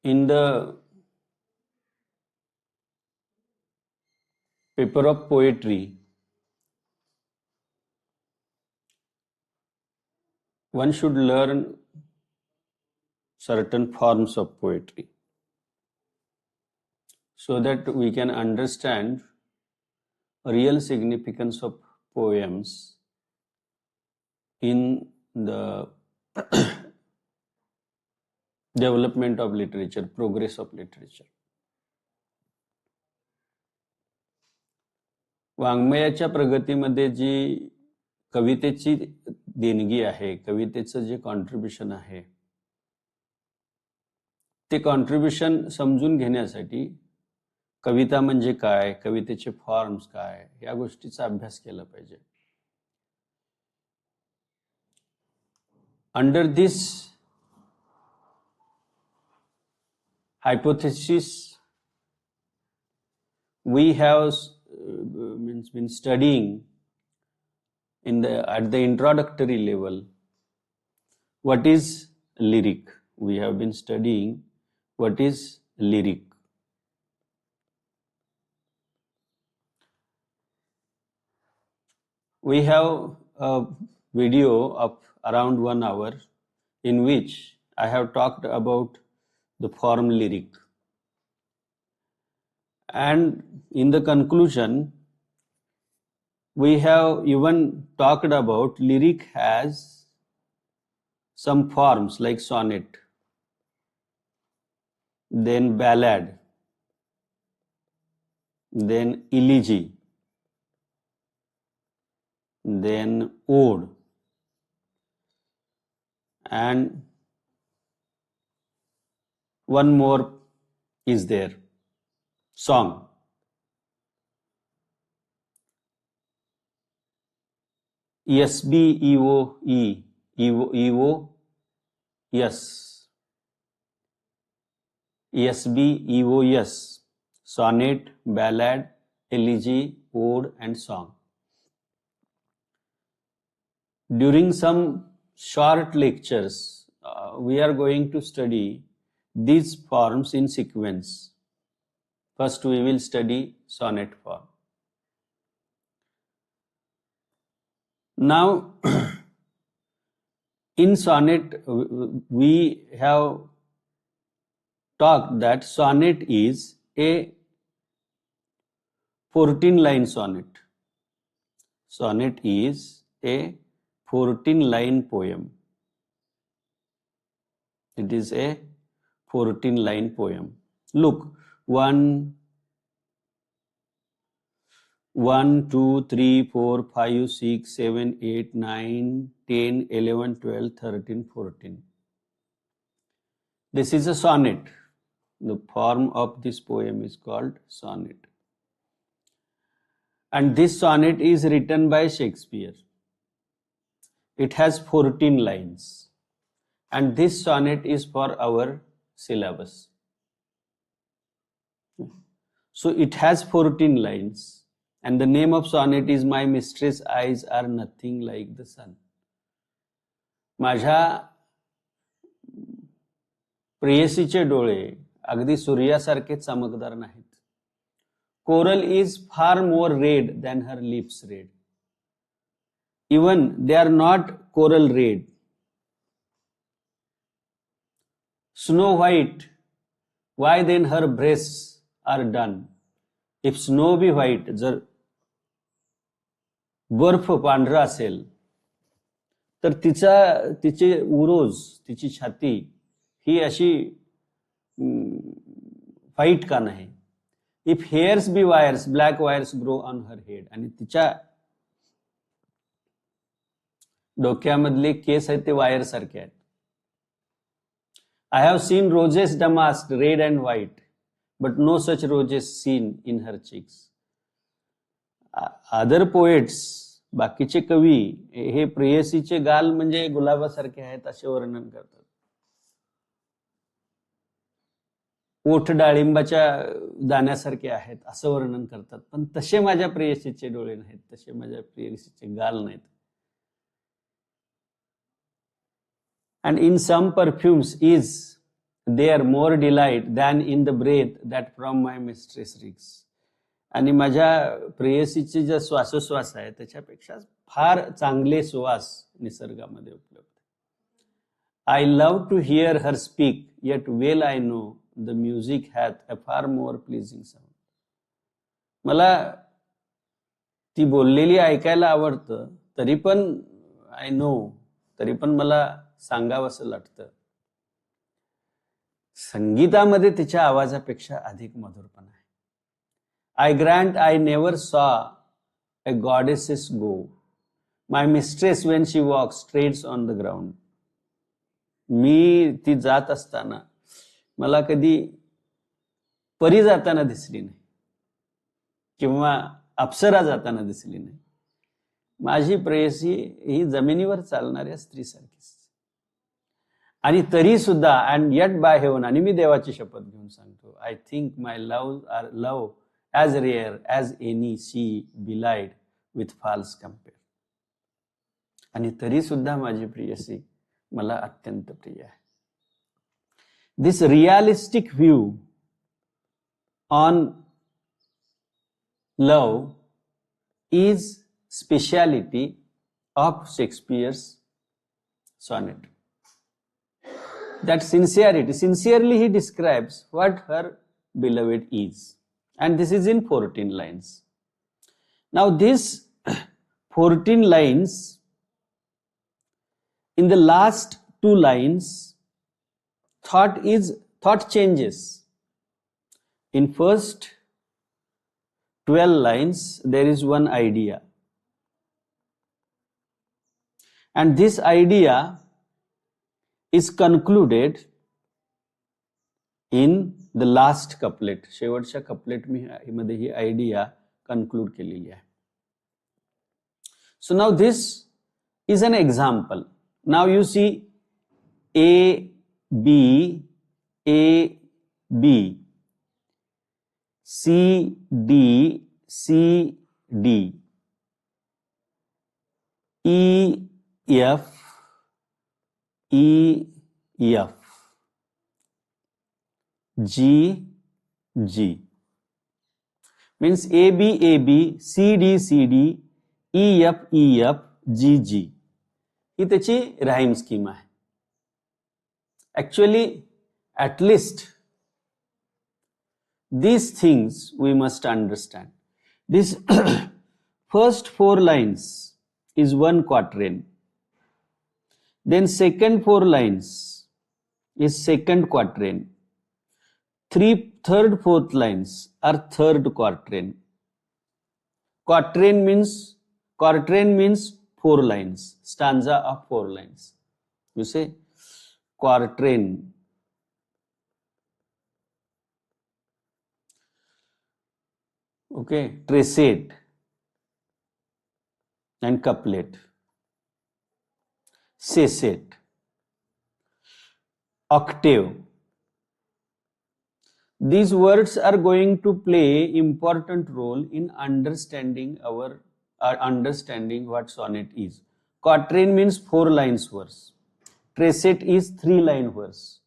In the paper of poetry, one should learn certain forms of poetry so that we can understand real significance of poems in the development of literature, progress of literature. वाङ्मयाच्या प्रगतीमध्ये जी कवितेची देणगी आहे, कवितेचं जे contribution आहे, ते contribution समजून घेण्यासाठी कविता म्हणजे काय, कवितेचे फॉर्म्स काय, या गोष्टीचा अभ्यास केला पाहिजे. Under this hypothesis, we have been studying at the introductory level what is lyric. We have been studying what is lyric. We have a video of around 1 hour in which I have talked about the form lyric. And in the conclusion, we have even talked about lyric has some forms like sonnet, then ballad, then elegy, then ode, and one more is there, song. ESB, EOE, EO, yes. ESB, EO, yes. Sonnet, ballad, elegy, ode, and song. During some short lectures, we are going to study these forms in sequence. First, we will study sonnet form. Now, in sonnet, we have talked that sonnet is a 14-line sonnet. Sonnet is a 14-line poem. It is a 14-line poem. Look, 1, 2, 3, 4, 5, 6, 7, 8, 9, 10, 11, 12, 13, 14. This is a sonnet. The form of this poem is called sonnet. And this sonnet is written by Shakespeare. It has 14 lines. And this sonnet is for our syllabus. So it has 14 lines. And the name of sonnet is My Mistress' Eyes Are Nothing Like the Sun. माझ्या प्रेयसीचे डोळे अगदी सूर्यासारखे चमकदार नाहीत. Coral is far more red than her lips red. Even they are not coral red. Snow white, why then her breasts are done? If snow be white, जर बर्फ पांढरा असेल तर तिचे उरोज, तिची छाती ही अशी व्हाईट का नाही? If hairs be wires, black wires grow on her head. आणि तिच्या डोक्यामधले केस आहेत ते वायर सारखे आहेत. I have seen roses damasked, red and white, but no such roses seen in her cheeks. Other poets, बाकीचे कवी हे प्रेयसीचे गाल म्हणजे गुलाबासारखे आहेत असे वर्णन करतात. ओठ डाळिंबाच्या दाण्यासारखे आहेत असं वर्णन करतात. पण तसे माझ्या प्रेयसीचे डोळे नाहीत, तसे माझ्या प्रेयसीचे गाल नाहीत. And in some perfumes is there more delight than in the breath that from my mistress reeks. आणि माझ्या प्रेयसीचे जे श्वासोश्वास आहे त्याच्यापेक्षा फार चांगले सुवास निसर्गामध्ये उपलब्ध. I love to hear her speak, yet well I know the music hath a far more pleasing sound. मला ती बोललेली ऐकायला आवडतं, तरी पण आय नो, तरी पण मला सांगावंसं वाटतं, संगीतामध्ये तिच्या आवाजापेक्षा अधिक मधुरपणा आहे. I grant I never saw a goddess go. My mistress when she walks treads on the ground. मी ती जात असताना मला कधी परी जाताना दिसली नाही किंवा अप्सरा जाताना दिसली नाही. माझी प्रेयसी ही जमिनीवर चालणाऱ्या स्त्रीसारखीच. आणि तरी सुद्धा अँड येट बाय हेवन, आणि मी देवाची शपथ घेऊन सांगतो, I think my love as rare as any she belied with false compare. आणि तरी सुद्धा माझी प्रियसी मला अत्यंत प्रिय आहे. This realistic view on love is speciality of Shakespeare's sonnet. That sincerely he describes what her beloved is. And this is in 14 lines. Now this 14 lines, in the last 2 lines, thought changes. In first 12 lines, there is one idea. And this idea is concluded in the last couplet. शेवटच्या couplet मध्ये ही idea conclude केलेली आहे. So now this is an example. Now you see A, B, A, B, C, D, C, D, E, F, E, F, G, G. Means A, B, A, B, C, D, C, D, E, F, E, F, G, G. ही त्याची rhyme scheme आहे. Actually, at least these things we must understand. This first 4 lines is 1 quatrain. Then second 4 lines is second quatrain. Third, fourth lines are third quatrain. Quatrain means 4 lines, stanza of 4 lines. You say quatrain. Okay, trisette and couplet, sestet, octave. These words are going to play important role in understanding what sonnet is. Quatrain means 4 lines verse. Trisette is 3 line verse.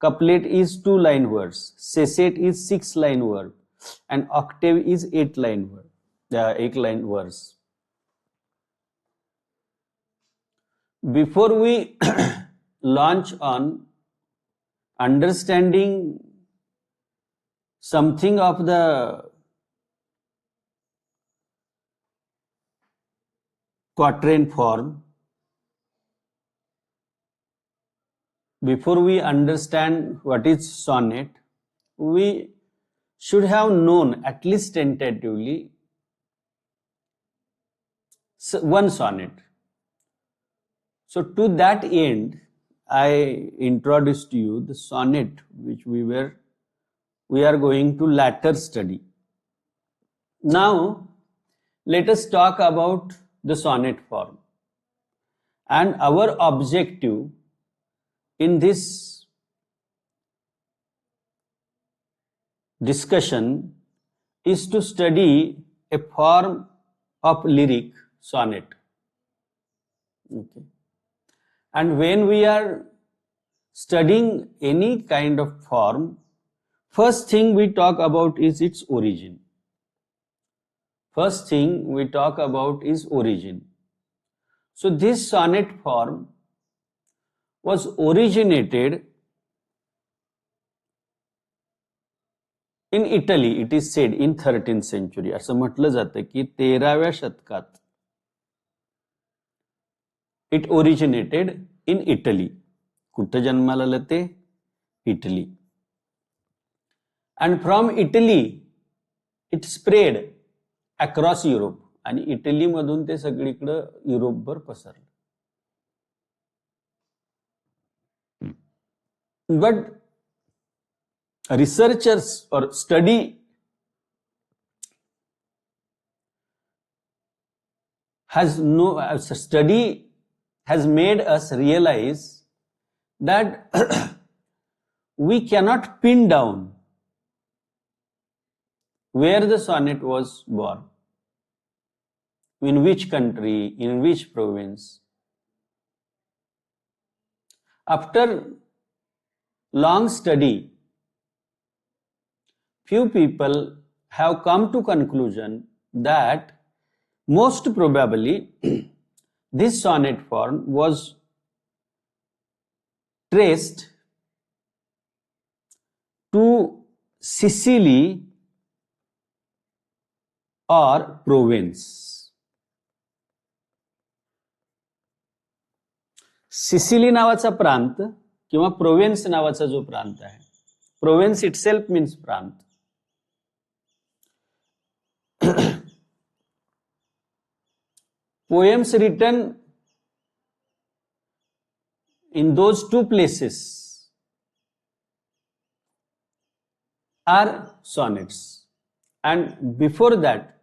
Couplet is 2 line verse. Sestet is 6 line word. And octave is 8 line word. 8 line verse. Before we launch on understanding something of the quatrain form, before we understand what is sonnet, we should have known at least tentatively one sonnet. So to that end, I introduced to you the sonnet which we are going to later study. Now let us talk about the sonnet form. And our objective in this discussion is to study a form of lyric, sonnet. Okay. And when we are studying any kind of form, first thing we talk about is its origin. First thing we talk about is origin. So this sonnet form was originated in Italy, it is said, in 13th century. असं म्हटलं जातं की 13व्या शतकात it originated in Italy. कुठं जन्माला आलं ते? Italy. And from Italy it spread across Europe. आणि इटली मधून ते सगळीकडे युरोपभर पसरलं. But researchers or study has made us realize that we cannot pin down where the sonnet was born, in which country, in which province. After long study, few people have come to conclusion that most probably this sonnet form was traced to Sicily or Provence. Sicily नावाचा प्रांत किंवा प्रोव्हेन्स नावाचा जो प्रांत आहे, प्रोव्हेन्स itself means प्रांत. Poems written in those two places are sonnets, and before that,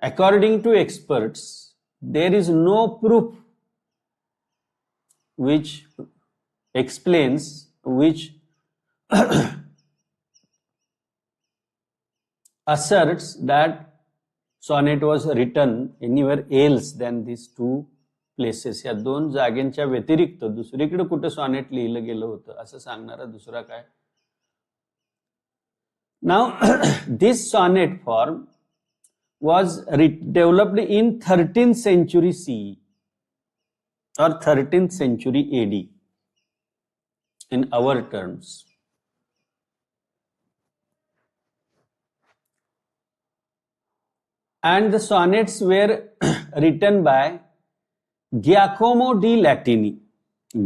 according to experts, there is no proof which explains, which asserts that sonnet was written anywhere else than these two places. या दोन जागेंच्या व्यतिरिक्त दुसरीकडे कुठे sonnet लिहिलं गेलं होतं असं सांगणारा दुसरा काय? Now this sonnet form was developed in 13th century CE or 13th century AD in our terms. And the sonnets were written by Giacomo di Latini.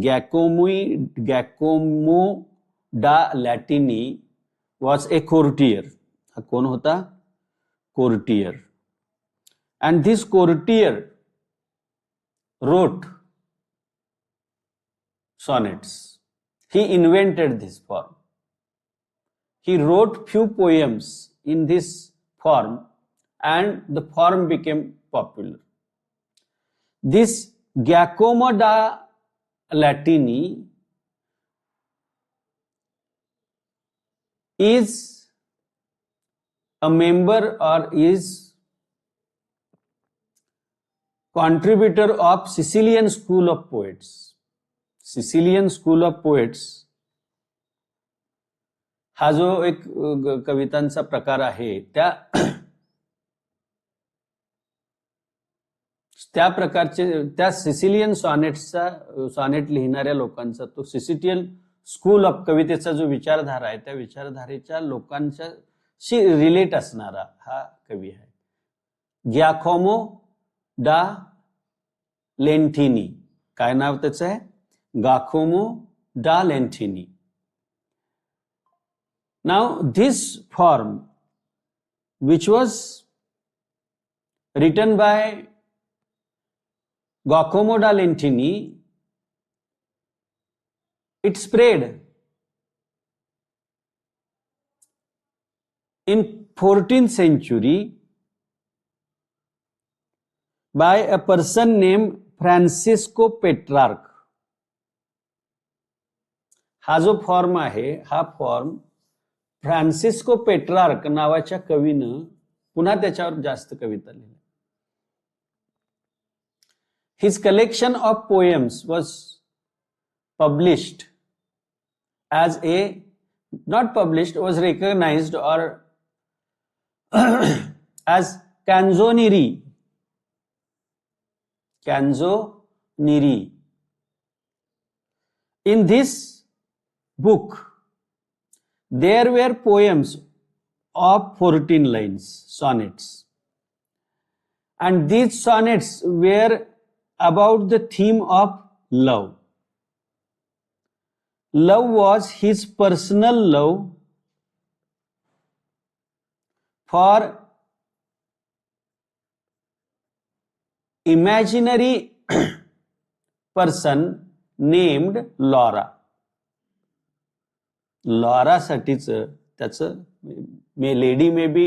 Giacomo da Latini was a courtier. हा कोण होता? Courtier. And this courtier wrote sonnets. He invented this form. He wrote few poems in this form, and the form became popular. This Giacomo da Latini is a member or is contributor of Sicilian School of Poets. Sicilian School of Poets हा जो एक कवितांचा प्रकार आहे त्या प्रकारचे त्या Sicilian sonnet लिहिणाऱ्या लोकांचा तो सिसिलियन स्कूल ऑफ कवितेचा जो विचारधारा आहे त्या विचारधारेच्या लोकांच्याशी रिलेट असणारा हा कवी आहे. गियाकोमो डा लेंटिनी. काय नाव त्याचं आहे? गियाकोमो डा लेंटिनी. Now this form, which was written by Giacomo da Lentini, it spread in 14th century by a person named Francisco Petrarch. हा जो फॉर्म आहे हा फॉर्म फ्रान्सिस्को पेट्रार्क नावाच्या कवीनं पुन्हा त्याच्यावर जास्त कविता लिहिल्या. His collection of poems was published as a, not published, was recognized or as canzoniere. Canzoniere. In this book, there were poems of 14 lines, sonnets. And these sonnets were about the theme of love. Love was his personal love for imaginary person named Laura. Laura साठीच त्याचं मे lady may be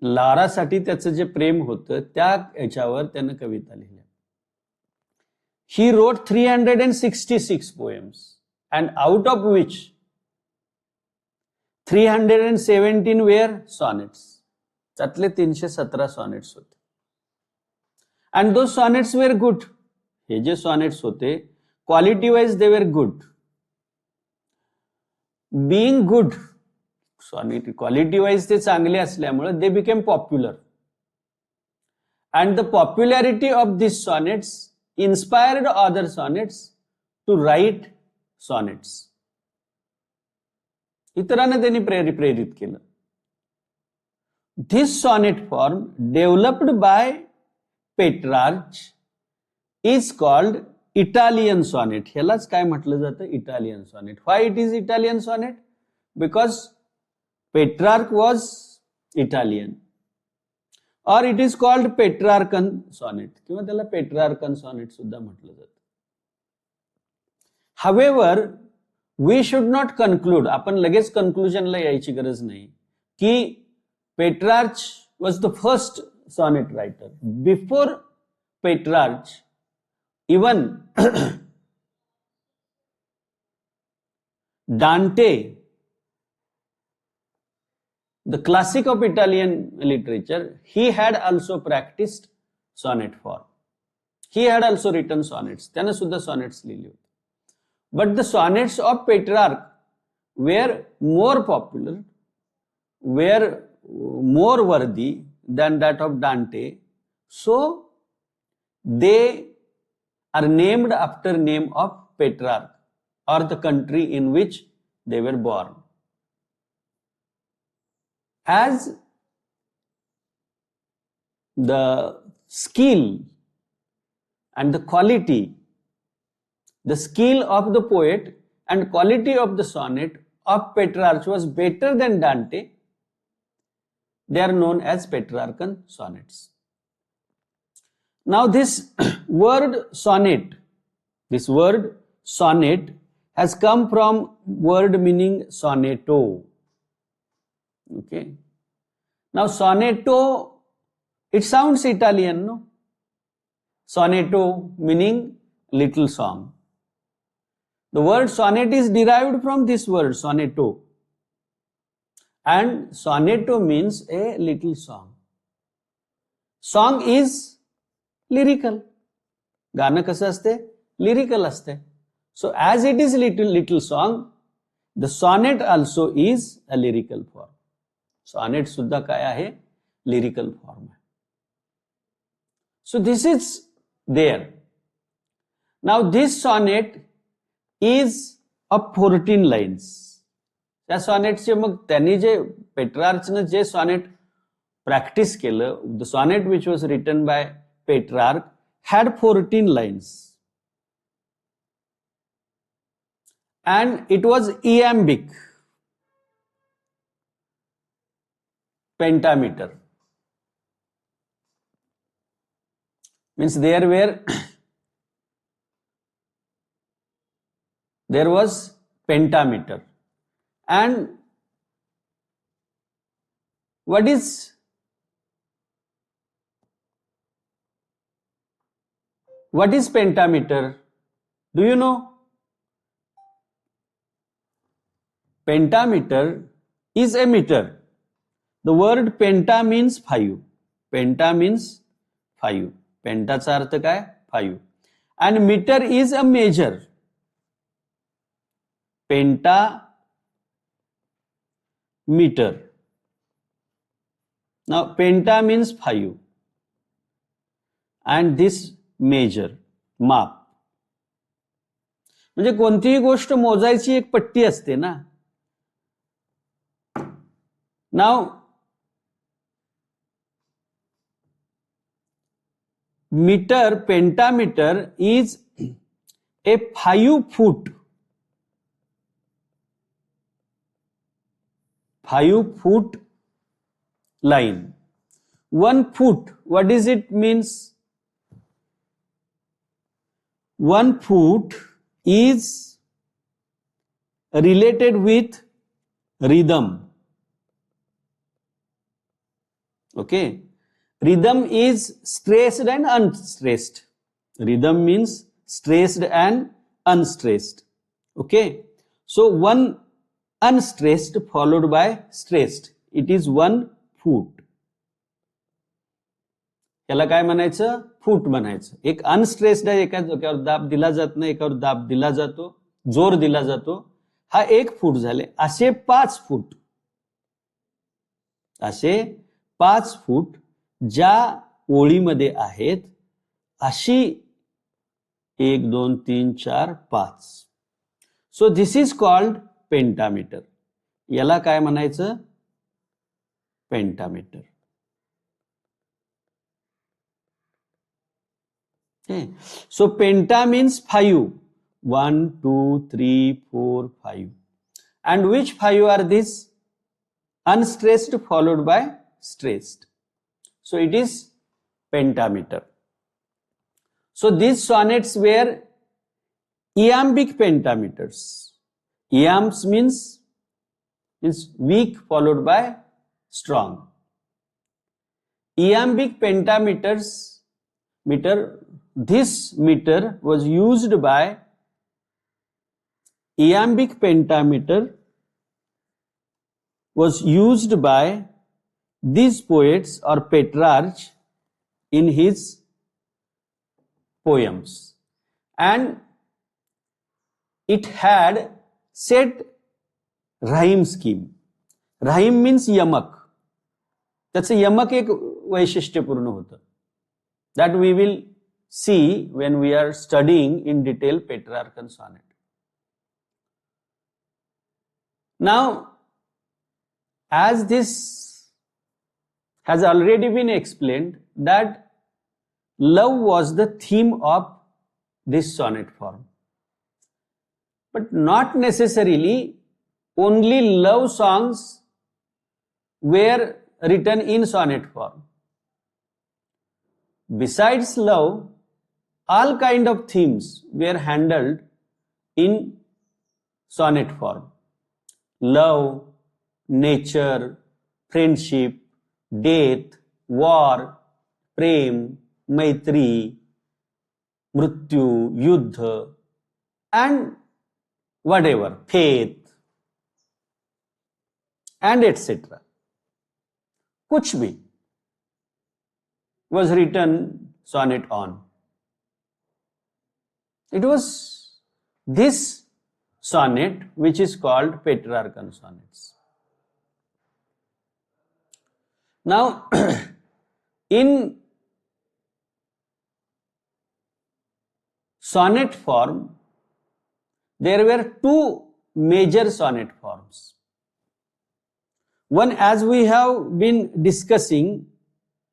लारासाठी त्याचं जे प्रेम होतं त्या याच्यावर त्यानं कविता लिहिल्या. He wrote 366 poems and out of which 317 were sonnets. त्यातले 317 sonnets होते. And those sonnets were good. Hey J sonnets होते, quality wise they were good. Being good, sonnet quality wise ते चांगले असल्यामुळे they became popular. And the popularity of these sonnets inspired other sonnets to write sonnets. इतरांना त्यांनी प्रेरित केलं. This sonnet form developed by Petrarch is called Italian sonnet. ह्यालाच काय म्हटलं जातं? Italian sonnet. Why it is Italian sonnet? Because Petrarch was Italian. Or it is called Petrarchan sonnet. किंवा त्याला Petrarchan sonnet सुद्धा म्हटलं जातं. However, we should not conclude, आपण लगेच conclusionला यायची गरज नाही, की Petrarch was the first sonnet writer. Before Petrarch, even Dante, the classic of Italian literature, he had also practiced sonnet form. He had also written sonnets. त्याने सुद्धा sonnets लिहिली होती. But the sonnets of Petrarch were more popular, were more worthy than that of Dante. So they are named after name of Petrarch or the country in which they were born. As the skill and the quality, the skill of the poet and quality of the sonnet of Petrarch was better than Dante, they are known as Petrarchan sonnets. Now this word sonnet has come from word meaning sonetto. Okay. Now sonetto, it sounds Italian, no? Sonetto meaning little song. The word sonnet is derived from this word sonetto. And sonetto means a little song. Song is lyrical. गाणं कसं असते? Lyrical असते. So as it is little song, the sonnet also is a lyrical form. Sonnet सुद्धा काय आहे? Lyrical form आहे. So this is there. Now this sonnet is of 14 lines. त्या सॉनेटचे मग त्यांनी जे पेट्रार्चनं जे सॉनेट प्रॅक्टिस केलं, the sonnet which was written by Petrarch had 14 lines and it was iambic pentameter. Means there was pentameter. And what is pentameter? Do you know? Pentameter is a meter. The word penta means 5. Penta means 5. पेंटाचा अर्थ काय? 5. and meter is a measure. Pentameter. Now penta means 5 and this measure, माप. म्हणजे कोणतीही गोष्ट मोजायची एक पट्टी असते ना. Now metre, pentameter is a 5 foot line. 1 foot, what does it means? 1 foot is related with rhythm. Okay, rhythm is stressed and unstressed. Rhythm means stressed and unstressed. Okay, so one unstressed followed by stressed, it is 1 foot. याला काय म्हणायचं? फूट म्हणायचं. एक unstressed आहे, एका डोक्यावर दाब दिला जात नाही, एकावर दाब दिला जातो, जोर दिला जातो, हा 1 फूट झाले. असे 5 फूट, असे 5 फूट ज्या ओळीमध्ये आहेत अशी 1 2 3 4 5. So this is called pentameter. याला काय म्हणायचं? Pentameter. Okay. So penta means 5. 1 2 3 4 5. And which 5 are these? Unstressed followed by stressed. So it is pentameter. So these sonnets were iambic pentameters. Iambs means weak followed by strong. Iambic pentameters this meter was used by iambic pentameter was used by these poets or Petrarch in his poems, and it had set rhyme scheme. Rhyme means यमक. त्याचं यमक एक वैशिष्ट्यपूर्ण होतं. That we will see when we are studying in detail Petrarchan sonnet. Now, as this has already been explained, that love was the theme of this sonnet form. But not necessarily only love songs were written in sonnet form. Besides love, all kind of themes were handled in sonnet form. Love, nature, friendship, death, war, prem, maitri, mrityu, yuddha, and whatever, faith, and etc. कुछ भी was written sonnet on. It was this sonnet which is called Petrarchan sonnets. Now, in sonnet form, there were 2 major sonnet forms. One, as we have been discussing,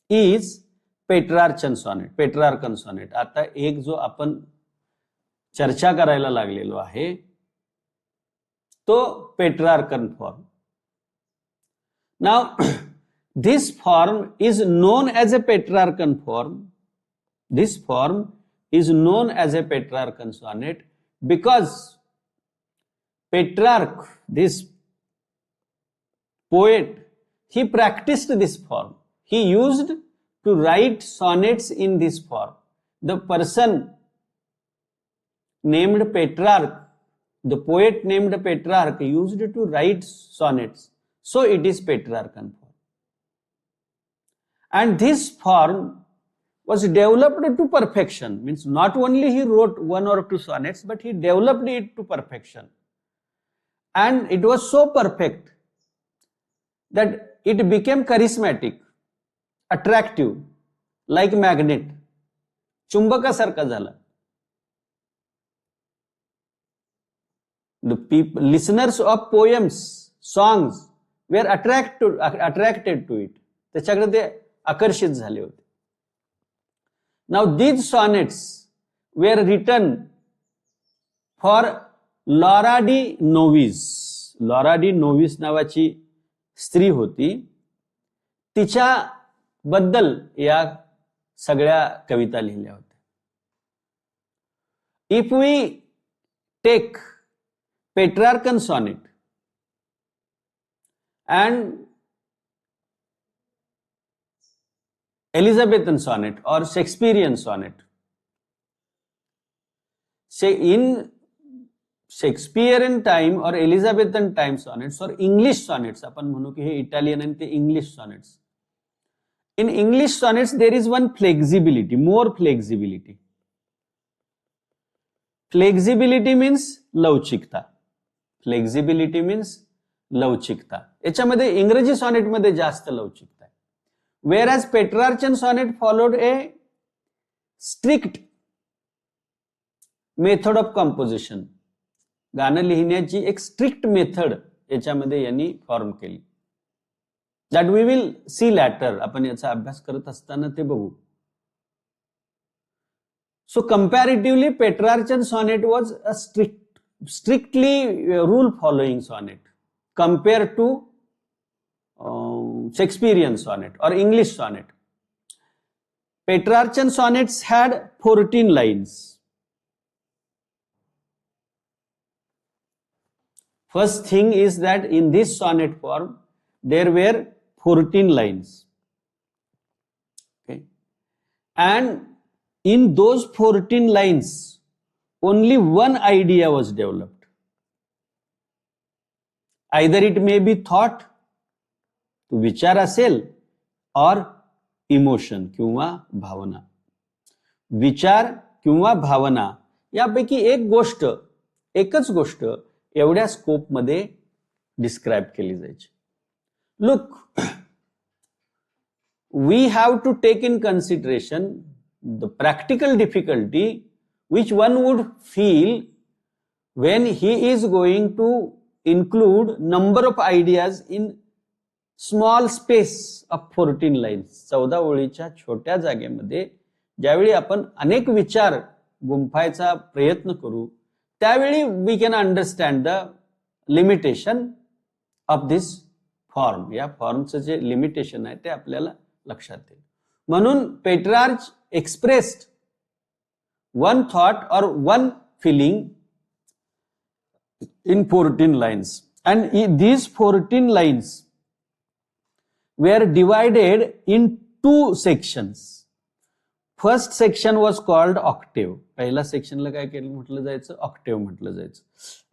is Petrarchan sonnet. Petrarchan sonnet. आता एक जो आपण चर्चा करायला लागलेलो आहे तो Petrarchan form. Now, this form is known as a Petrarchan form. This form is known as a Petrarchan sonnet because Petrarch, this poet, he practiced this form. He used to write sonnets in this form. The person named Petrarch, the poet named Petrarch, used to write sonnets. So it is Petrarchan form. And this form was developed to perfection. Means not only he wrote one or two sonnets, but he developed it to perfection. And it was so perfect that it became charismatic, attractive, like magnet. चुंबकासारखा झाला. The people, listeners of poems, songs were attracted to it. त्याच्याकडे ते आकर्षित झाले होते. Now these sonnets were written for Laura de Noves. Laura de Noves नावाची स्त्री होती. तिच्या बद्दल या सगळ्या कविता लिहिल्या होत्या. If we take Petrarchan sonnet and Elizabethan sonnet or Shakespearean sonnet, say in Shakespearean time or Elizabethan time sonnets or English sonnets, आपण म्हणू की हे इटालियन आणि ते English sonnets. In English sonnets there is one flexibility, more flexibility. Flexibility means लवचिकता. Flexibility means लवचिकता. याच्यामध्ये इंग्रजी sonnet मध्ये जास्त लवचिकता आहे. Whereas Petrarchan sonnet followed a strict method of composition. गाणं लिहिण्याची एक स्ट्रिक्ट मेथड याच्यामध्ये यांनी फॉर्म केली. That we will see later. आपण याचा अभ्यास करत असताना ते बघू. So comparatively, Petrarchan sonnet was a strictly rule following sonnet compared to Shakespearean sonnet or English sonnet. Petrarchan sonnets had 14 lines. First thing is that in this sonnet form there were 14 lines. Okay. And in those 14 lines, only one idea was developed. Either it may be thought, to विचार असेल, or emotion किंवा भावना. विचार किंवा भावना यापैकी एकच गोष्ट एवढ्या scope मध्ये डिस्क्राइब केली जायची. Look, we have to take in consideration the practical difficulty which one would feel when he is going to include number of ideas in small space of 14 lines. 14 ओळीच्या छोट्या जागेमध्ये ज्यावेळी आपण अनेक विचार गुंफायचा प्रयत्न करू त्यावेळी we can understand the limitation of this form. या फॉर्मचं जे लिमिटेशन आहे ते आपल्याला लक्षात येईल. म्हणून पेट्रार्च expressed one thought or one feeling in 14 lines, and these 14 lines were divided in two sections. First section was called octave. पहिला सेक्शनला काय केलं म्हटलं जायचं, octave म्हटलं जायचं.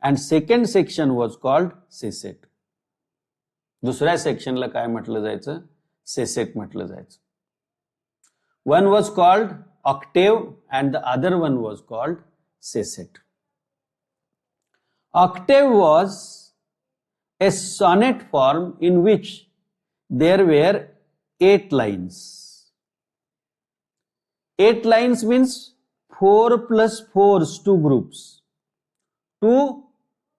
And second section was called sestet. दुसऱ्या सेक्शनला काय म्हटलं जायचं, sestet म्हटलं जायचं. One was called octave and the other one was called sestet. Octave was a sonnet form in which there were 8 lines. 8 lines means 4 plus 4s, 2 groups, 2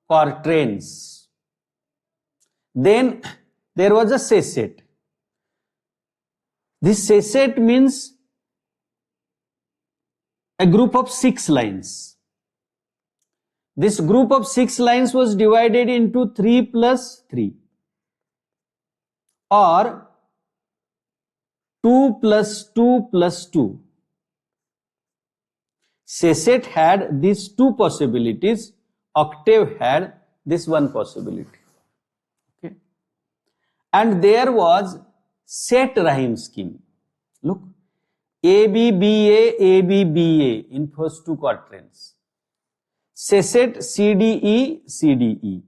quatrains. Then there was a sestet. This sestet means a group of 6 lines. This group of 6 lines was divided into 3 plus 3 or 2 plus 2 plus 2. Sestet had these two possibilities. Octave had this one possibility. Okay. And there was set rhyme scheme. Look, A B B A A B B A in first two quatrains. Sestet C D E C D E,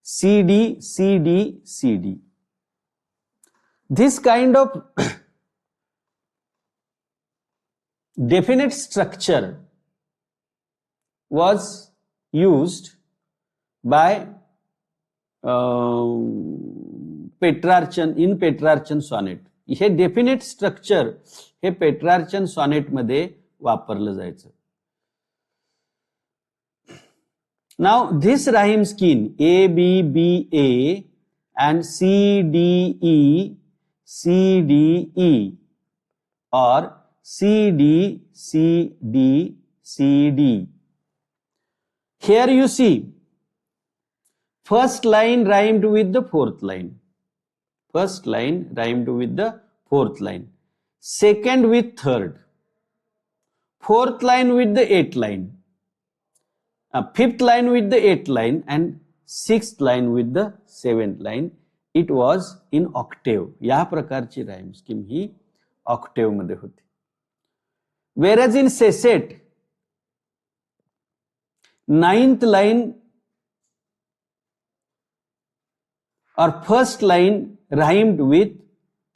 C D C D C D. This kind of definite structure was used by Petrarchan sonnet. हे definite structure हे Petrarchan sonnet मध्ये वापरलं जायचं. Now this rhyme scheme A B B A and C D E C D E or C D C D C D. Here you see first line rhymed with the fourth line. First line rhymed with the fourth line. Second with third. Fourth line with the eighth line. Fifth line with the eighth line and sixth line with the seventh line. It was in octave. या प्रकारची rhyme scheme ही Octave मध्ये होती. Whereas in सेसेट ninth line or first line rhymed with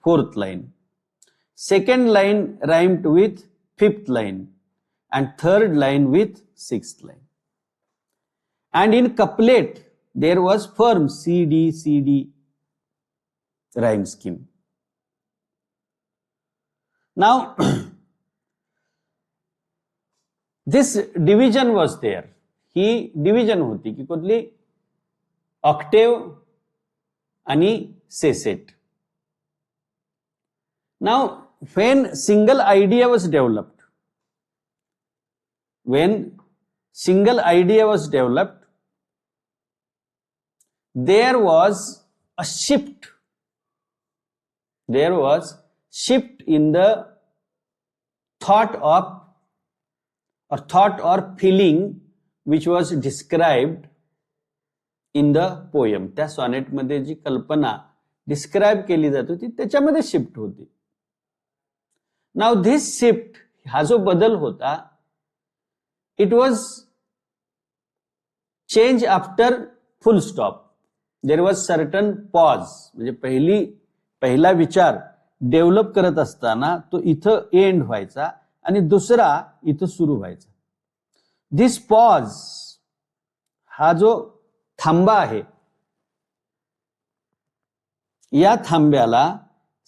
fourth line, second line rhymed with fifth line, and third line with sixth line. And in couplet there was firm CD CD rhyme scheme. Now this division was there. ही division होती की कुठली octave आणि sestet. Now when single idea was developed, there was a shift in the thought or feeling which was described in the poem. त्या sonnet मध्ये जी कल्पना describe केली जात होती त्याच्यामध्ये शिफ्ट होती. नाउ धिस शिफ्ट हा जो बदल होता it was change after full stop. There was certain pause. म्हणजे पहिला विचार डेव्हलप करत असताना तो इथं एंड व्हायचा आणि दुसरा इथं सुरू व्हायचा. दिस पॉज हा जो थांबा आहे या थांब्याला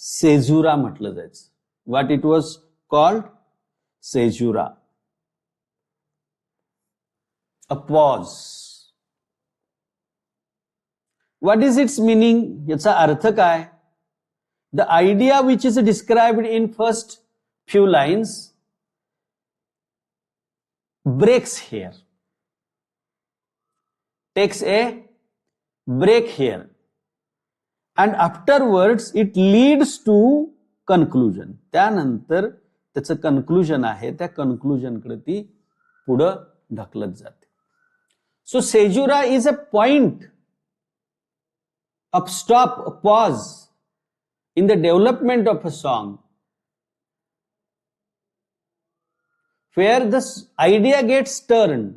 सेजुरा म्हटलं जायचं. What it was called? Caesura. A pause. What is its meaning? याचा अर्थ काय? The idea which is described in first few lines breaks here, takes a break here, and afterwards it leads to conclusion. त्यानंतर त्याचं conclusion आहे त्या conclusion कडे ती पुढे ढकलत जाते. So caesura is a point of stop, a pause in the development of a song, where this idea gets turned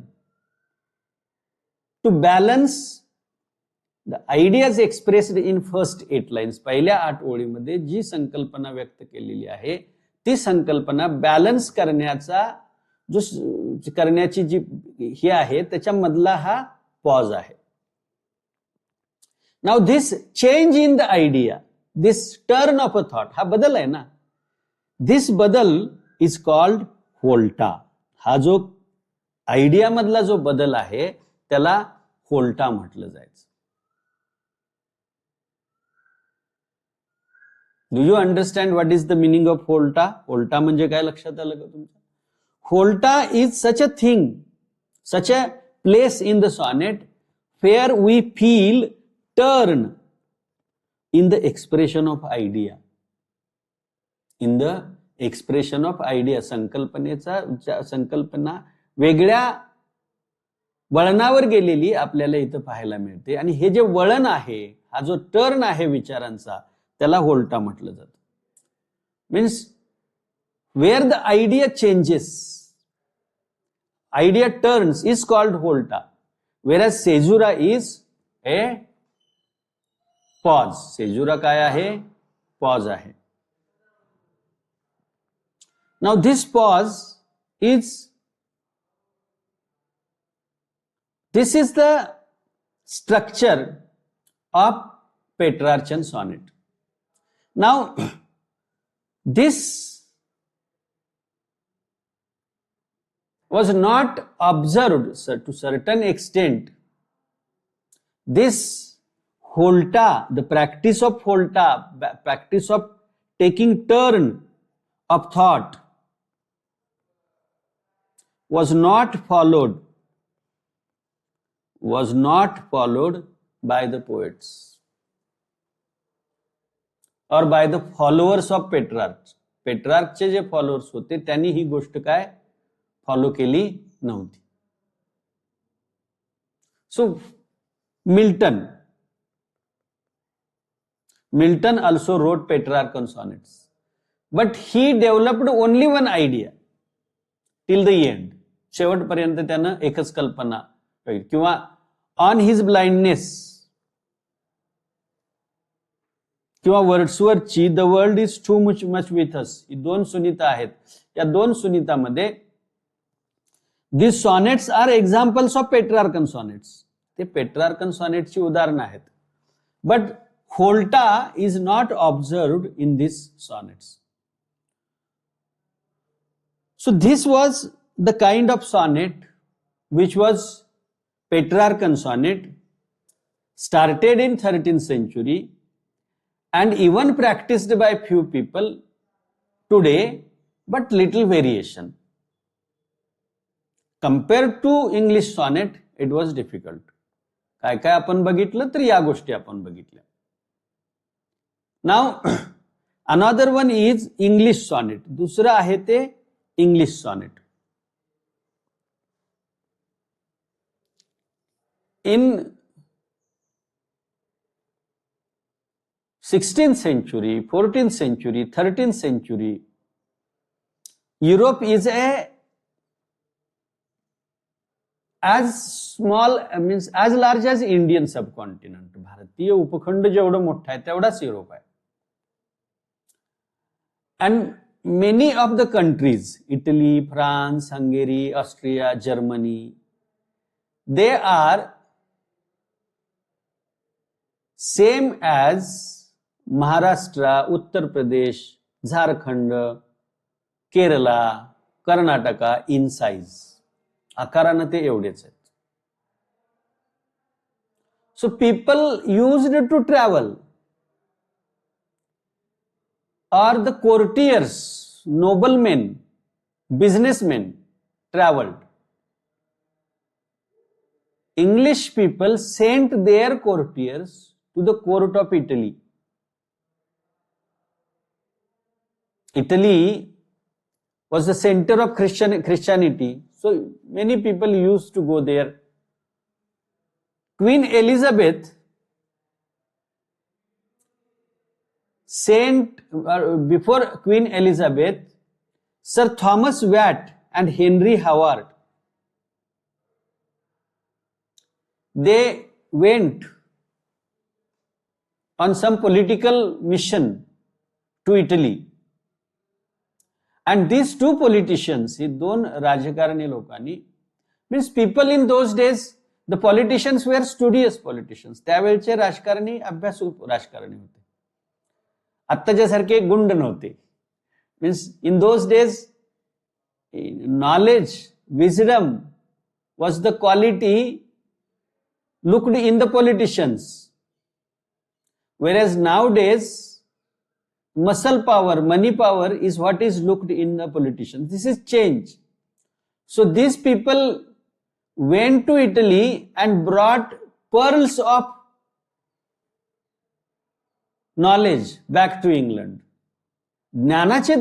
to balance the ideas expressed in first 8 lines. पहिल्या 8 ओळीमध्ये जी संकल्पना व्यक्त केलेली आहे ती संकल्पना बॅलन्स करण्याची जी ही आहे त्याच्यामधला हा पॉज आहे. Now this change in the idea, this turn of a thought, हा बदल आहे ना, दिस बदल इज कॉल्ड व्होल्टा. हा जो आयडिया मधला जो बदल आहे त्याला व्होल्टा म्हटलं जायचं. Do you understand what is the meaning of volta? Volta म्हणजे काय लक्षात आलं का तुमच्या? Volta is such a thing, such a place in the sonnet where we feel turn in the expression of idea. In the expression of idea, संकल्पना वेगळ्या वळणावर गेलेली आपल्याला इथं पाहायला मिळते. आणि हे जे वळण आहे, हा जो टर्न आहे विचारांचा, त्याला व्होल्टा म्हटलं जातं. Means where the idea changes, idea turns is called volta, whereas caesura is a pause. Caesura काय आहे? पॉज आहे. Now this pause is, this is the structure of Petrarchan sonnet. Now this was not observed to certain extent. This holta, the practice of holta, practice of taking turn of thought, was not followed by the poets or by the followers of Petrarch. पेट्रार्कचे जे followers होते त्यांनी ही गोष्ट काय follow केली नव्हती. सो Milton also wrote Petrarchan sonnets, but he developed only one idea till the end. शेवटपर्यंत त्यानं एकच कल्पना किंवा ऑन हिज ब्लाइंडनेस किंवा वर्ड्सवर्थची the world is too much with us, ही दोन सुनीता आहेत. या दोन सुनीतामध्ये this sonnets are examples of Petrarchan sonnets, ते पेट्रार्कन सॉनेटची उदाहरणं आहेत. But volta is not observed in this sonnets. So this was the kind of sonnet which was Petrarchan sonnet, started in 13th century and even practiced by few people today, but little variation. Compared to English sonnet, it was difficult. काय काय आपण बघितलं तर या गोष्टी आपण बघितल्या. Now another one is English sonnet. दुसरं आहे ते English sonnet. In 16th century, 14th century, 13th century, Europe is as small, means as large as Indian subcontinent. भारतीय उपखंड जेवढं मोठं आहे तेवढाच युरोप आहे. And many of the countries, Italy, France, Hungary, Austria, Germany, they are same as Maharashtra, Uttar Pradesh, Jharkhand, Kerala, Karnataka in size. आकारानं ते एवढेच आहेत. So people used to travel, or the courtiers, noblemen, businessmen traveled. English people sent their courtiers to the court of Italy. Italy was the center of Christianity, so many people used to go there. Queen Elizabeth sent, before Queen Elizabeth, Sir Thomas Watt and Henry Howard, they went on some political mission to Italy. And these two politicians, he दोन राजकारणी लोकांनी, means people in those days, the politicians were studious politicians. त्यावेळचे राजकारणी अभ्यासू राजकारणी होते. आत्ताच्या सारखे गुंड नव्हते. Means in those days, knowledge, wisdom was the quality looked in the politicians. Whereas nowadays, muscle power, money power is what is looked in the politicians. This is change. So these people went to Italy and brought pearls of knowledge back to England. ज्ञानाचे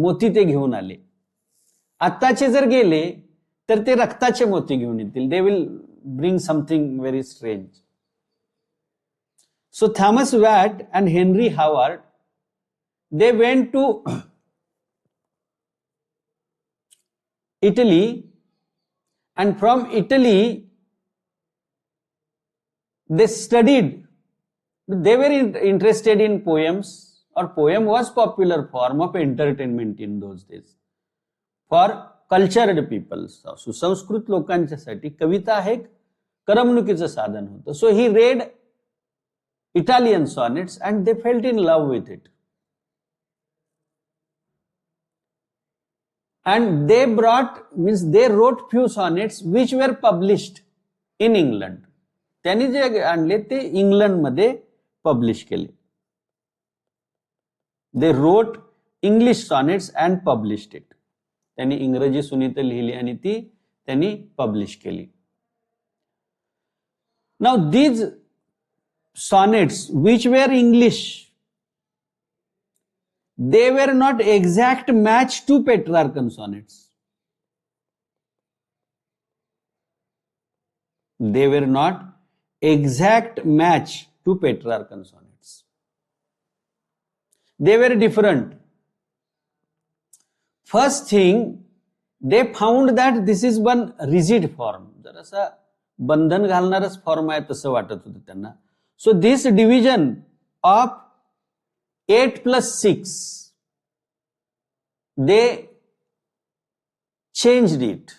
मोती ते घेऊन आले. आत्ताचे जर गेले तर ते रक्ताचे मोती घेऊन येतील. They will bring something very strange. So Thomas Watt and Henry Howard, they went to Italy, and from Italy they studied. They were interested in poems or poem was popular form of entertainment in those days. For cultured people, सुसंस्कृत लोकांच्यासाठी कविता हे करमणुकीचं साधन होतं. So he read Italian sonnets and they felt in love with it. And they wrote few sonnets which were published in England. त्यांनी जे आणले ते इंग्लंडमध्ये publish केले. They wrote English sonnets and published it. त्यांनी इंग्रजी सुनीत लिहिली आणि ती त्यांनी पब्लिश केली. Now these sonnets which were English, they were not exact match to Petrarchan sonnets. They were not exact match to Petrarchan sonnets. They were different. First thing, they found that this is one rigid form. जरासा बंधन घालणारच form आहे तसं वाटत होतं त्यांना. So this division of 8 plus 6, they changed it.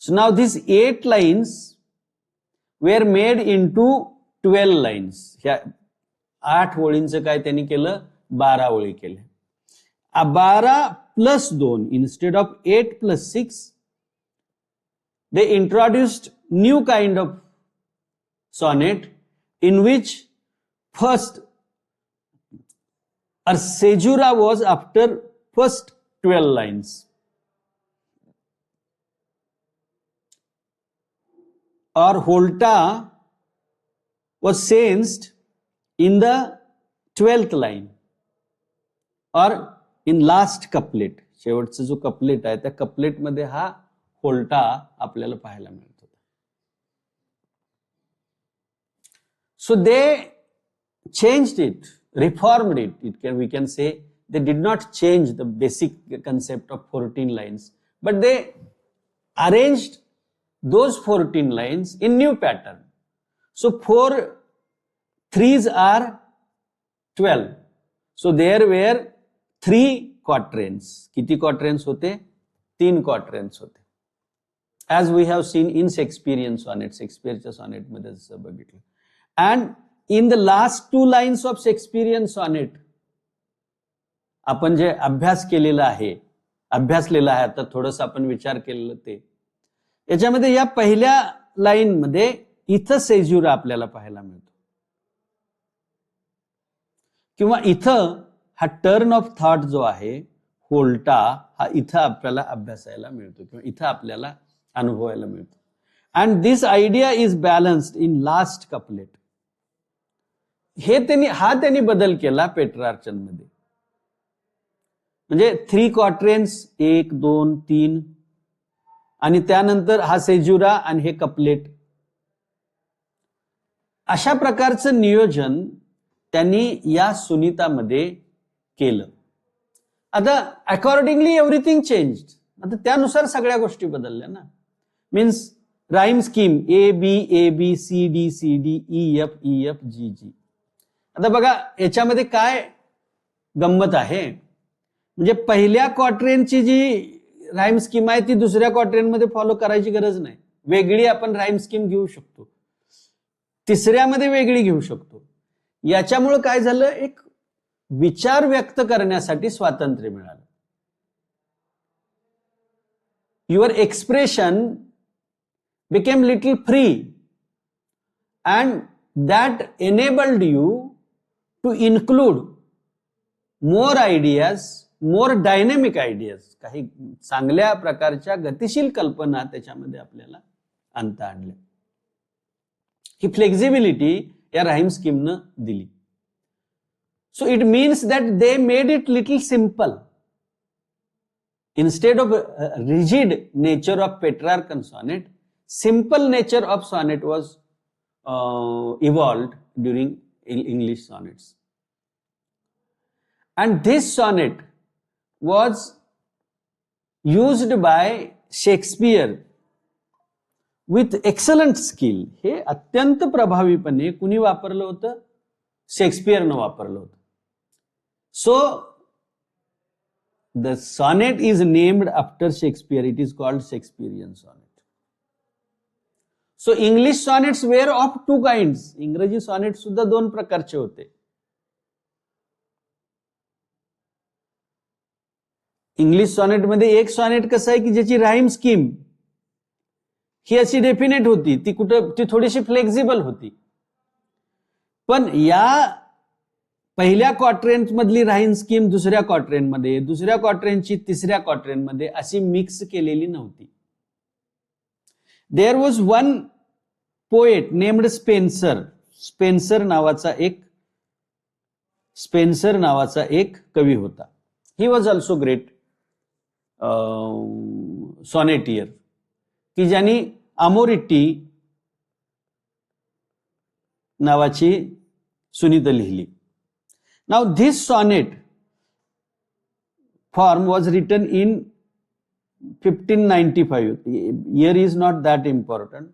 So now these 8 lines were made into 12 lines. ह्या 8 ओळींचं काय त्यांनी केलं, 12 ओळी केले. 12 plus 2 instead of 8 plus 6, they introduced new kind of sonnet in which first a caesura was after first 12 lines. Or holta was sensed in the 12th line or in last couplet. शेवटचा जो couplet आहे त्या couplet मध्ये हा होल्टा आपल्याला पाहायला मिळतो. So they changed it, reformed it. We can say they did not change the basic concept of 14 lines, but they arranged those 14 lines in new pattern. So 4 threes are 12. So there were 3 quatrains. किती quatrains होते? 3 quatrains होते. As we have seen in Shakespearean sonnet, Shakespeareच्या sonnet मध्ये जसं बघितलं. And in the last 2 lines of Shakespearean sonnet, आपण जे अभ्यास केलेला आहे, अभ्यासलेला आहे, आता थोडंसं आपण विचार केलेलं ते, याच्यामध्ये या पहिल्या लाईन मध्ये इथं सेज्युरा आपल्याला पाहायला मिळतो. किंवा इथं हा टर्न ऑफ थॉट जो आहे होल्टा, हा इथं आपल्याला अभ्यासायला मिळतो किंवा इथं आपल्याला अनुभवायला मिळतो. And this idea is balanced in last couplet. त्यांनी बदल केला पेट्रार्चन मध्ये. म्हणजे 3 क्वाट्रेन्स 1 2 3 आणि त्यानंतर हा सेज्युरा आणि हे कपलेट, अशा प्रकारचं नियोजन त्यांनी या सुनीतामध्ये केलं. आता अकॉर्डिंगली एव्हरीथिंग चेंज्ड. आता त्यानुसार सगळ्या गोष्टी बदलल्या ना. Means rhyme scheme ABABCDCDEFEFGG. आता बघा याच्यामध्ये काय गंमत आहे, म्हणजे पहिल्या क्वाट्रेनची जी राईम स्कीम आहे ती दुसऱ्या क्वाट्रेन मध्ये फॉलो करायची गरज नाही. वेगळी आपण राईम स्कीम घेऊ शकतो, तिसऱ्यामध्ये वेगळी घेऊ शकतो. याच्यामुळे काय झालं, एक विचार व्यक्त करण्यासाठी स्वातंत्र्य मिळालं. Your expression became little free and that enabled you to include more ideas, more dynamic ideas. काही चांगल्या प्रकारच्या गतिशील कल्पना त्याच्यामध्ये आपल्याला आणता आणल्या. ही फ्लेक्झिबिलिटी या राईम स्कीमनं दिली. So it means that they made it little simple. Instead of rigid nature of Petrarchan sonnet, simple nature of sonnet was evolved during English sonnets. And this sonnet was used by Shakespeare with excellent skill. हे अत्यंत प्रभावीपणे कुणी वापरलं होतं? शेक्सपियरनं वापरलं होतं. So the sonnet is named after Shakespeare. It is called Shakespearean sonnet. So English sonnets were of two kinds. इंग्रजी sonnet सुद्धा दोन प्रकारचे होते. इंग्लिश सॉनेट मध्ये एक सॉनेट कसं आहे की ज्याची राईम स्कीम ही अशी डेफिनेट होती, ती थोडीशी फ्लेक्झिबल होती. पण या पहिल्या क्वाड्रंट मधली राईम स्कीम दुसऱ्या क्वाड्रंट मध्ये, दुसऱ्या क्वाड्रंटची तिसऱ्या क्वाड्रंट मध्ये अशी मिक्स केलेली नव्हती. There was one poet named Spenser. Spenser नावाचा एक कवी होता. He was also great sonneteer की ज्यांनी अमोरिटी नावाची सुनीत लिहिली. Now this sonnet form was written in 1595. Year is not that important.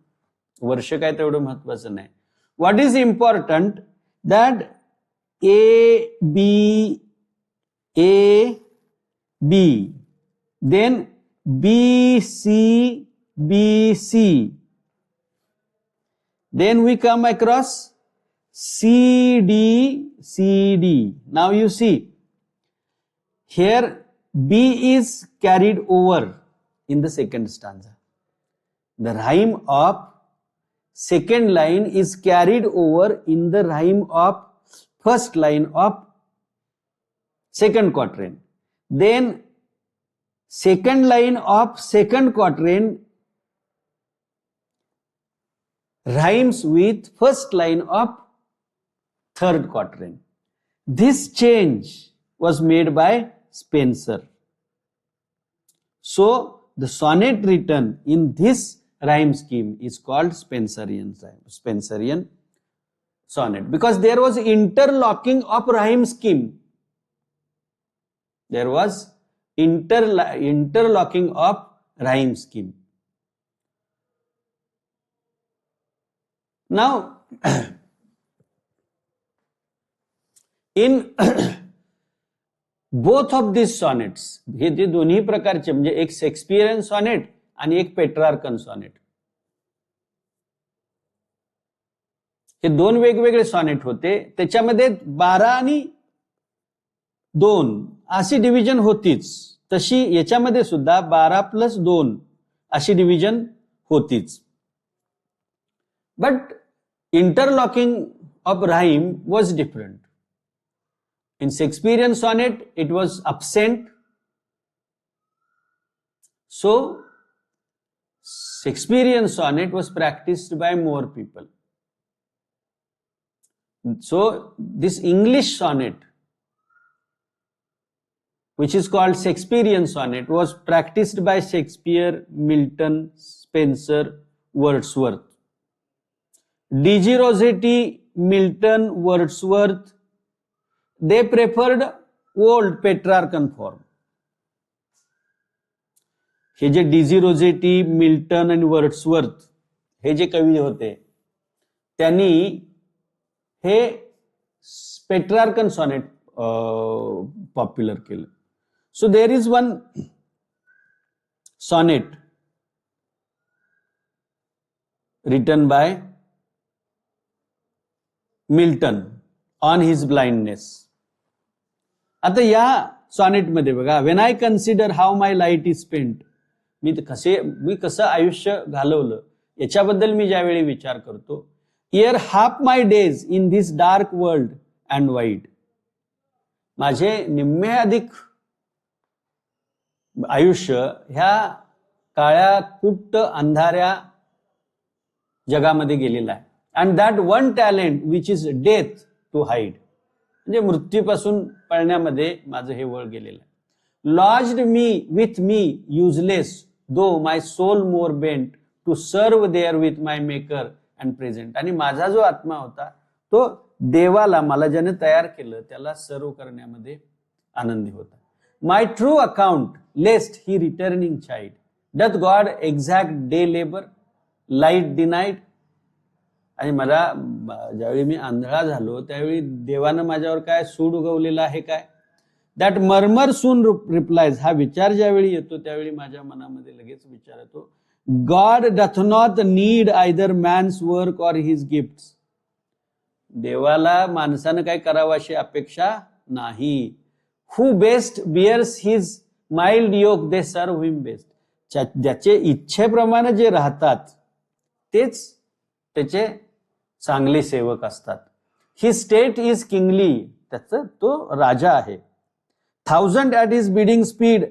वर्ष काय तेवढं महत्वाचं नाही. What is important that A B then B C then we come across C D. Now you see here B is carried over in the second stanza. The rhyme of second line is carried over in the rhyme of first line of second quatrain. Then second line of second quatrain rhymes with first line of third quatrain. This change was made by Spenser. So the sonnet written in this rhyme scheme is called Spenserian sonnet, because there was interlocking of rhyme scheme. There was interlocking of rhyme scheme. Now in both of these sonnets, हे जे दोन्ही प्रकारचे म्हणजे एक Shakespearean sonnet आणि एक Petrarchan sonnet, हे दोन वेगवेगळे sonnet होते. त्याच्यामध्ये 12 आणि 2 अशी डिव्हिजन होतीच. तशी याच्यामध्ये सुद्धा 12+2 अशी डिव्हिजन होतीच. But interlocking of rhyme was different. In Shakespearean sonnet, it was absent. So, Shakespearean sonnet was practiced by more people. So, this English sonnet, which is called Shakespearean sonnet, was practiced by Shakespeare, Milton, Spenser, Wordsworth. D.G. Rossetti, Milton, Wordsworth, they preferred old Petrarchan form. Hey J D.G. Rossetti, Milton आणि Wordsworth हे जे कवी होते त्यांनी हे Petrarchan sonnet popular केलं. So there is one sonnet written by Milton on his blindness. आता या sonnet मध्ये बघा, when I consider how my light is spent, मी कसं आयुष्य घालवलं याच्याबद्दल मी ज्यावेळी विचार करतो. Ere half my days in this dark world and wide, माझे निम्मे अधिक आयुष्य ह्या काळ्या कुट्ट अंधाऱ्या जगामध्ये गेलेलं आहे. And that one talent which is death to hide, म्हणजे मृत्यूपासून पळण्यामध्ये माझं हे वळ गेलेलं आहे. Lodged me with me useless, though my soul more bent to serve there with my maker and present. आणि माझा जो आत्मा होता तो देवाला, मला ज्याने तयार केलं त्याला सर्व करण्यामध्ये आनंदी होता. My true account lest he returning child, doth God exact day labor, light denied. आणि मला ज्यावेळी मी आंधळा झालो त्यावेळी देवानं माझ्यावर काय सूड उगवलेला आहे काय, दॅट मर्मर सून रिप्लायज, हा विचार ज्यावेळी येतो त्यावेळी माझ्या मनामध्ये लगेच विचार येतो, God doth not need either man's work or his gifts. देवाला माणसानं काय करावं अशी अपेक्षा नाही. हू बेस्ट बिअर्स हिज माइल्ड योक दे सर्व हिम बेस्ट. ज्याचे इच्छेप्रमाणे जे राहतात तेच त्याचे चांगले सेवक असतात. ही स्टेट इज किंगली, त्याचा तो राजा आहे. 1000 at his bidding speed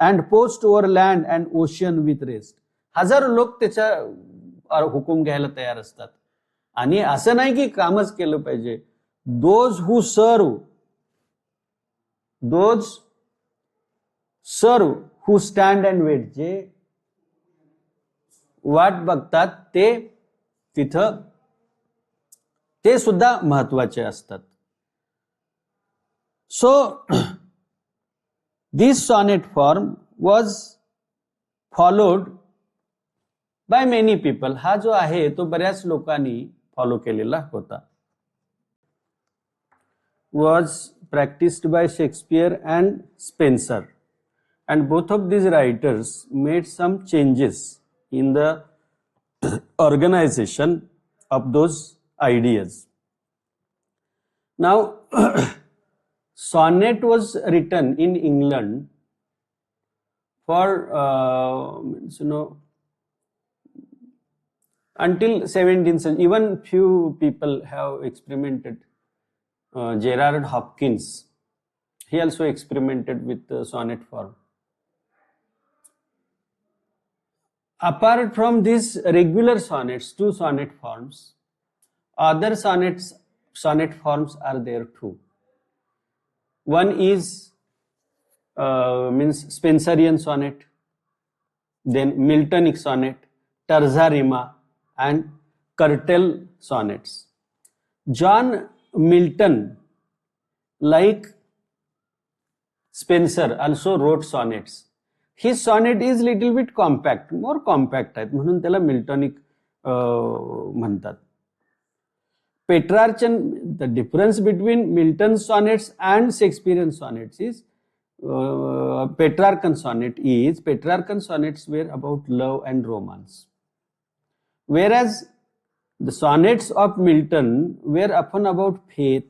and post over land and ocean with rest. हजारो लोक त्याच्या हुकूम घ्यायला तयार असतात. आणि असं नाही की कामच केलं पाहिजे. Those who serve who stand and wait, जे वाट बघतात ते तिथं ते सुद्धा महत्वाचे असतात. सो this sonnet form was followed by many people. हा जो आहे तो बऱ्याच लोकांनी फॉलो केलेला होता. was practiced by Shakespeare and Spencer, and both of these writers made some changes in the organization of those ideas. Now sonnet was written in England for until 17th century. Even few people have experimented. Gerard Hopkins, he also experimented with the sonnet form. Apart from these regular sonnets, 2 sonnet forms, other sonnet forms are there too. One is Spenserian sonnet, then Miltonic sonnet, terza rima, and curtel sonnets. John Milton, like Spencer, also wrote sonnets. His sonnet is little bit compact, more compact आहेत, म्हणून त्याला मिल्टॉनिक म्हणतात. Petrarchan, the difference between Milton's sonnets and Shakespearean sonnets is Petrarchan sonnets were about love and romance, whereas the sonnets of Milton were often about faith,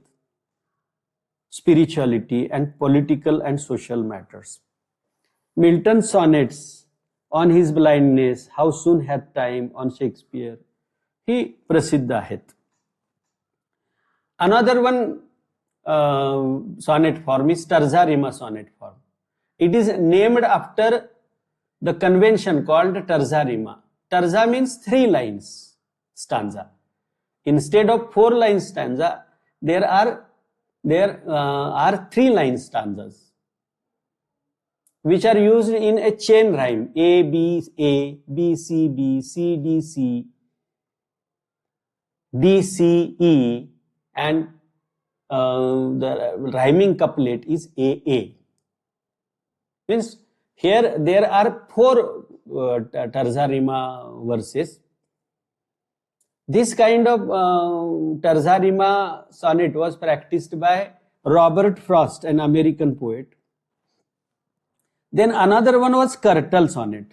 spirituality, and political and social matters. Milton's sonnets on his blindness, how soon hath time, on Shakespeare, ही प्रसिद्ध आहेत. Another one sonnet form is terza rima sonnet form. It is named after the convention called terza rima. Terza means 3 lines stanza. Instead of 4 lines stanza, there are 3 line stanzas which are used in a chain rhyme: A, B, A, B, C, B, C, D, C, D, C, E, and the rhyming couplet is AA. Means here there are 4 terza rima verses. This kind of terza rima sonnet was practiced by Robert Frost, an American poet. Then another one was curtel sonnet.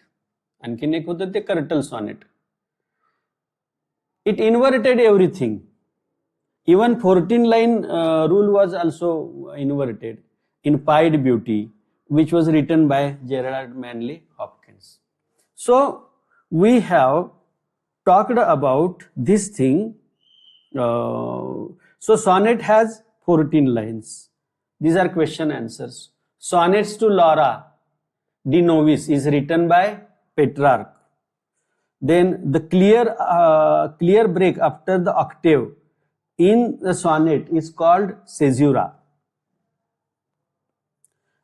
आणखीन एक होतं ते curtel sonnet. It inverted everything. Even 14-line rule was also inverted in Pied Beauty, which was written by Gerard Manley Hopkins. So we have talked about this thing. So sonnet has 14 lines. These are question answers. Sonnets to Laura de Novis is written by Petrarch. Then the clear break after the octave in the sonnet is called caesura.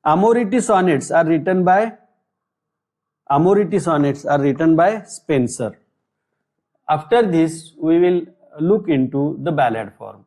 Amority sonnets are written by Spencer. After this, we will look into the ballad form.